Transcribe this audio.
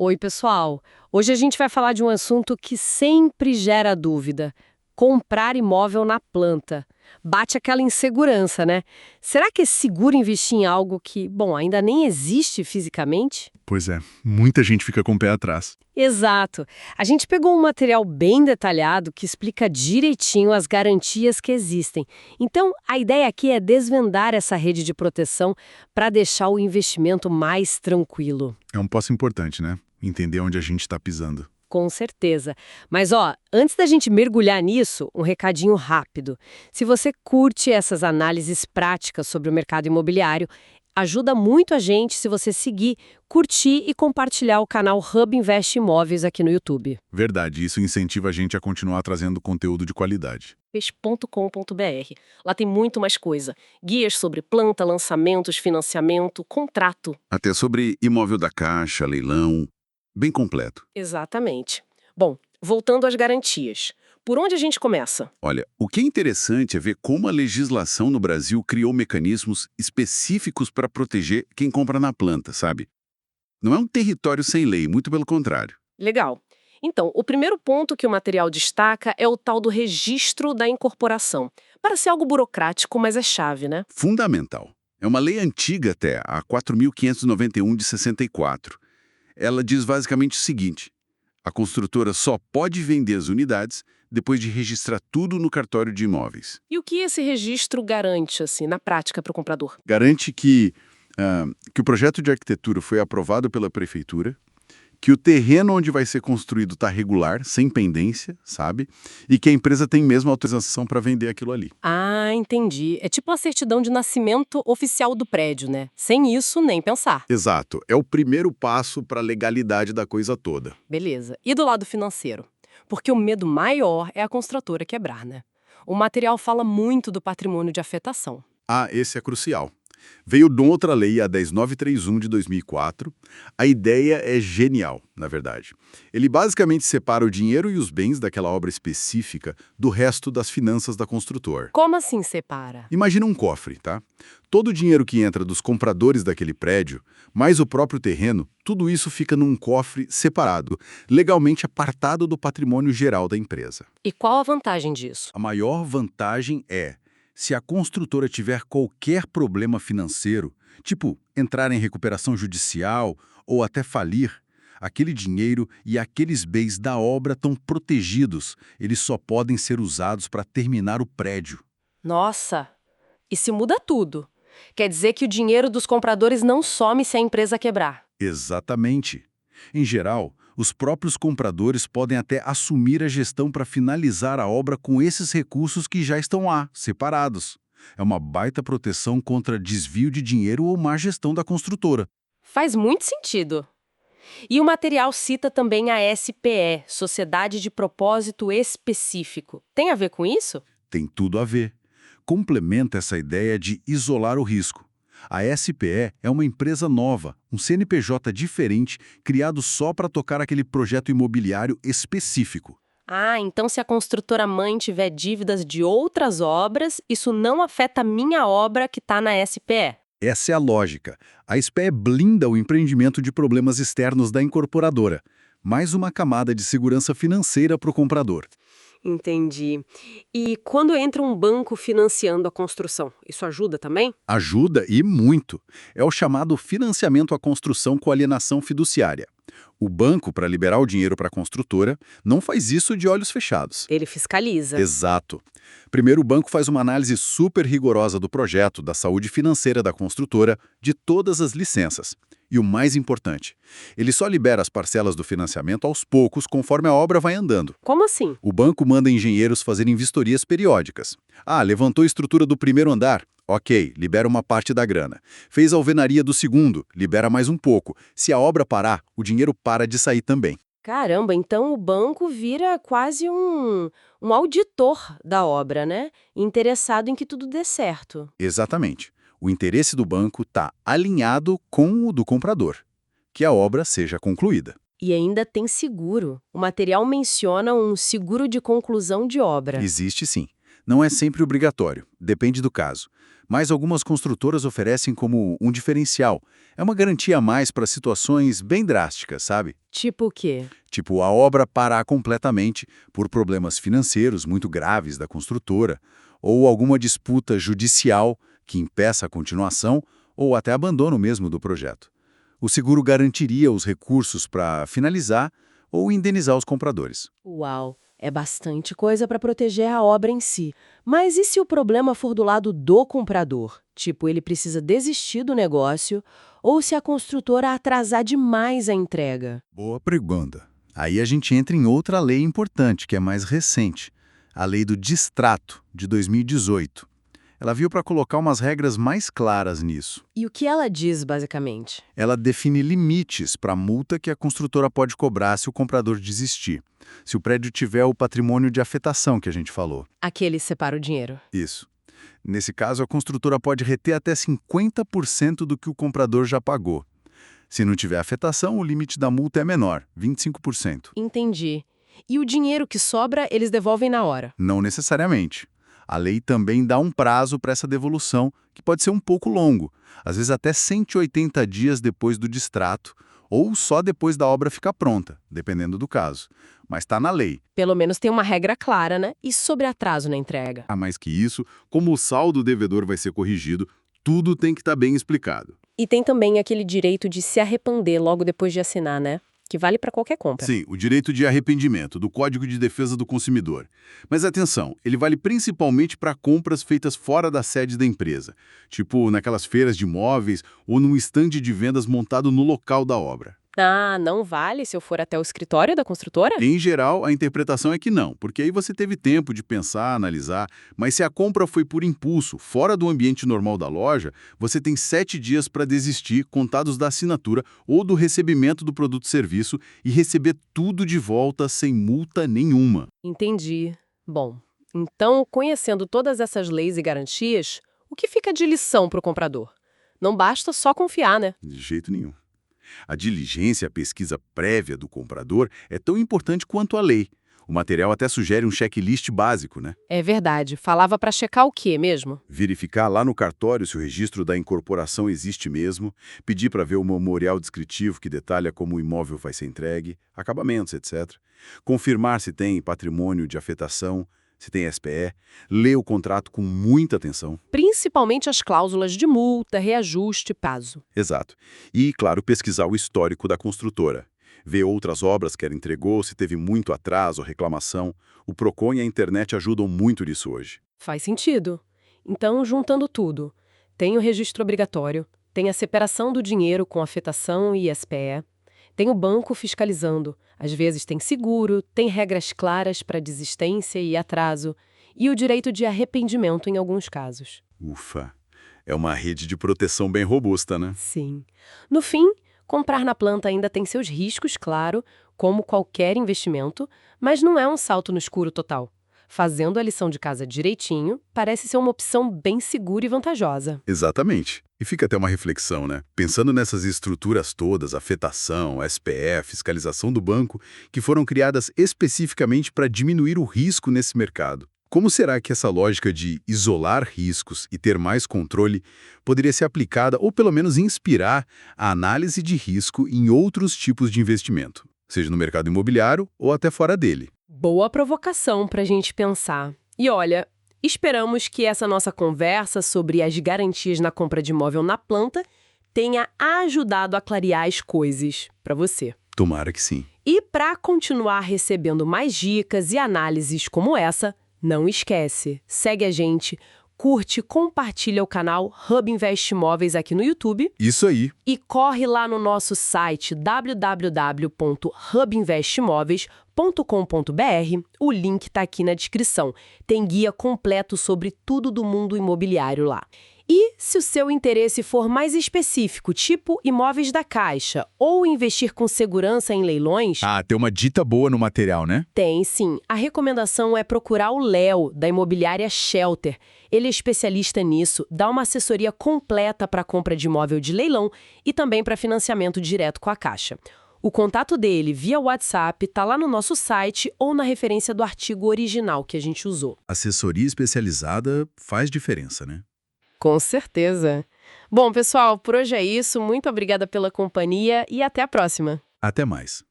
Oi, pessoal. Hoje a gente vai falar de um assunto que sempre gera dúvida: comprar imóvel na planta. Bate aquela insegurança, né? Será que é seguro investir em algo que, bom, ainda nem existe fisicamente? Pois é, muita gente fica com o pé atrás. Exato. A gente pegou um material bem detalhado que explica direitinho as garantias que existem. Então, a ideia aqui é desvendar essa rede de proteção para deixar o investimento mais tranquilo. É um passo importante, né? Entender onde a gente está pisando. Com certeza. Mas ó, antes da gente mergulhar nisso, um recadinho rápido. Se você curte essas análises práticas sobre o mercado imobiliário, ajuda muito a gente se você seguir, curtir e compartilhar o canal Hub Invest Imóveis aqui no YouTube. Verdade, isso incentiva a gente a continuar trazendo conteúdo de qualidade. Peixe.com.br. Lá tem muito mais coisa. Guias sobre planta, lançamentos, financiamento, contrato. Até sobre imóvel da Caixa, leilão, bem completo. Exatamente. Bom, voltando às garantias. Por onde a gente começa? Olha, o que é interessante é ver como a legislação no Brasil criou mecanismos específicos para proteger quem compra na planta, sabe? Não é um território sem lei, muito pelo contrário. Legal. Então, o primeiro ponto que o material destaca é o tal do registro da incorporação. Parece algo burocrático, mas é chave, né? Fundamental. É uma lei antiga até, a 4.591 de 64. Ela diz basicamente o seguinte: a construtora só pode vender as unidades depois de registrar tudo no cartório de imóveis. E o que esse registro garante, assim, na prática para o comprador? Garante que o projeto de arquitetura foi aprovado pela prefeitura, que o terreno onde vai ser construído está regular, sem pendência, sabe? E que a empresa tem mesmo autorização para vender aquilo ali. Ah, entendi. É tipo a certidão de nascimento oficial do prédio, né? Sem isso, nem pensar. Exato. É o primeiro passo para a legalidade da coisa toda. Beleza. E do lado financeiro? Porque o medo maior é a construtora quebrar, né? O material fala muito do patrimônio de afetação. Ah, esse é crucial. Veio de outra lei, a 10931 de 2004. A ideia é genial, na verdade. Ele basicamente separa o dinheiro e os bens daquela obra específica do resto das finanças da construtora. Como assim separa? Imagina um cofre, tá? Todo o dinheiro que entra dos compradores daquele prédio, mais o próprio terreno, tudo isso fica num cofre separado, legalmente apartado do patrimônio geral da empresa. E qual a vantagem disso? A maior vantagem é, se a construtora tiver qualquer problema financeiro, tipo entrar em recuperação judicial ou até falir, aquele dinheiro e aqueles bens da obra estão protegidos, eles só podem ser usados para terminar o prédio. Nossa, isso muda tudo. Quer dizer que o dinheiro dos compradores não some se a empresa quebrar. Exatamente. Em geral, os próprios compradores podem até assumir a gestão para finalizar a obra com esses recursos que já estão lá, separados. É uma baita proteção contra desvio de dinheiro ou má gestão da construtora. Faz muito sentido. E o material cita também a SPE, Sociedade de Propósito Específico. Tem a ver com isso? Tem tudo a ver. Complementa essa ideia de isolar o risco. A SPE é uma empresa nova, um CNPJ diferente, criado só para tocar aquele projeto imobiliário específico. Ah, então se a construtora mãe tiver dívidas de outras obras, isso não afeta a minha obra que está na SPE. Essa é a lógica. A SPE blinda o empreendimento de problemas externos da incorporadora. Mais uma camada de segurança financeira para o comprador. Entendi. E quando entra um banco financiando a construção, isso ajuda também? Ajuda e muito. É o chamado financiamento à construção com alienação fiduciária. O banco, para liberar o dinheiro para a construtora, não faz isso de olhos fechados. Ele fiscaliza. Exato. Primeiro, o banco faz uma análise super rigorosa do projeto, da saúde financeira da construtora, de todas as licenças. E o mais importante, ele só libera as parcelas do financiamento aos poucos, conforme a obra vai andando. Como assim? O banco manda engenheiros fazerem vistorias periódicas. Ah, levantou a estrutura do primeiro andar? Ok, libera uma parte da grana. Fez a alvenaria do segundo? Libera mais um pouco. Se a obra parar, o dinheiro para de sair também. Caramba, então o banco vira quase um auditor da obra, né? Interessado em que tudo dê certo. Exatamente. O interesse do banco está alinhado com o do comprador, que a obra seja concluída. E ainda tem seguro. O material menciona um seguro de conclusão de obra. Existe sim. Não é sempre obrigatório, depende do caso. Mas algumas construtoras oferecem como um diferencial. É uma garantia a mais para situações bem drásticas, sabe? Tipo o quê? Tipo, a obra parar completamente por problemas financeiros muito graves da construtora, ou alguma disputa judicial que impeça a continuação ou até abandono mesmo do projeto. O seguro garantiria os recursos para finalizar ou indenizar os compradores. Uau, é bastante coisa para proteger a obra em si. Mas e se o problema for do lado do comprador? Tipo, ele precisa desistir do negócio ou se a construtora atrasar demais a entrega? Boa pergunta. Aí a gente entra em outra lei importante, que é mais recente, a Lei do Distrato, de 2018. Ela veio para colocar umas regras mais claras nisso. E o que ela diz, basicamente? Ela define limites para a multa que a construtora pode cobrar se o comprador desistir. Se o prédio tiver o patrimônio de afetação que a gente falou. Aquele separa o dinheiro. Isso. Nesse caso, a construtora pode reter até 50% do que o comprador já pagou. Se não tiver afetação, o limite da multa é menor, 25%. Entendi. E o dinheiro que sobra, eles devolvem na hora? Não necessariamente. A lei também dá um prazo para essa devolução, que pode ser um pouco longo, às vezes até 180 dias depois do distrato, ou só depois da obra ficar pronta, dependendo do caso. Mas está na lei. Pelo menos tem uma regra clara, né? E sobre atraso na entrega? A mais que isso, como o saldo devedor vai ser corrigido, tudo tem que estar bem explicado. E tem também aquele direito de se arrepender logo depois de assinar, né? Que vale para qualquer compra. Sim, o direito de arrependimento, do Código de Defesa do Consumidor. Mas atenção, ele vale principalmente para compras feitas fora da sede da empresa, tipo naquelas feiras de imóveis ou num estande de vendas montado no local da obra. Ah, não vale se eu for até o escritório da construtora? Em geral, a interpretação é que não, porque aí você teve tempo de pensar, analisar, mas se a compra foi por impulso, fora do ambiente normal da loja, você tem 7 dias para desistir, contados da assinatura ou do recebimento do produto-serviço e receber tudo de volta sem multa nenhuma. Entendi. Bom, então, conhecendo todas essas leis e garantias, o que fica de lição para o comprador? Não basta só confiar, né? De jeito nenhum. A diligência e a pesquisa prévia do comprador é tão importante quanto a lei. O material até sugere um checklist básico, né? É verdade. Falava para checar o quê mesmo? Verificar lá no cartório se o registro da incorporação existe mesmo, pedir para ver o memorial descritivo que detalha como o imóvel vai ser entregue, acabamentos, etc. Confirmar se tem patrimônio de afetação, se tem SPE, ler o contrato com muita atenção. Principalmente as cláusulas de multa, reajuste, prazo. Exato. E, claro, pesquisar o histórico da construtora. Ver outras obras que ela entregou, se teve muito atraso ou reclamação. O Procon e a internet ajudam muito nisso hoje. Faz sentido. Então, juntando tudo, tem o registro obrigatório, tem a separação do dinheiro com afetação e SPE, tem o banco fiscalizando, às vezes tem seguro, tem regras claras para desistência e atraso, e o direito de arrependimento em alguns casos. Ufa! É uma rede de proteção bem robusta, né? Sim. No fim, comprar na planta ainda tem seus riscos, claro, como qualquer investimento, mas não é um salto no escuro total. Fazendo a lição de casa direitinho, parece ser uma opção bem segura e vantajosa. Exatamente. E fica até uma reflexão, né? Pensando nessas estruturas todas, afetação, SPE, fiscalização do banco, que foram criadas especificamente para diminuir o risco nesse mercado. Como será que essa lógica de isolar riscos e ter mais controle poderia ser aplicada ou pelo menos inspirar a análise de risco em outros tipos de investimento, seja no mercado imobiliário ou até fora dele? Boa provocação para a gente pensar. E olha, esperamos que essa nossa conversa sobre as garantias na compra de imóvel na planta tenha ajudado a clarear as coisas para você. Tomara que sim. E para continuar recebendo mais dicas e análises como essa, não esquece, segue a gente, curte, compartilha o canal Hub Invest Imóveis aqui no YouTube. Isso aí. E corre lá no nosso site www.hubinvestimóveis.com.br. O link está aqui na descrição. Tem guia completo sobre tudo do mundo imobiliário lá. E se o seu interesse for mais específico, tipo imóveis da Caixa, ou investir com segurança em leilões... Ah, tem uma dita boa no material, né? Tem, sim. A recomendação é procurar o Léo, da imobiliária Shelter. Ele é especialista nisso, dá uma assessoria completa para compra de imóvel de leilão e também para financiamento direto com a Caixa. O contato dele via WhatsApp está lá no nosso site ou na referência do artigo original que a gente usou. Assessoria especializada faz diferença, né? Com certeza. Bom, pessoal, por hoje é isso. Muito obrigada pela companhia e até a próxima. Até mais.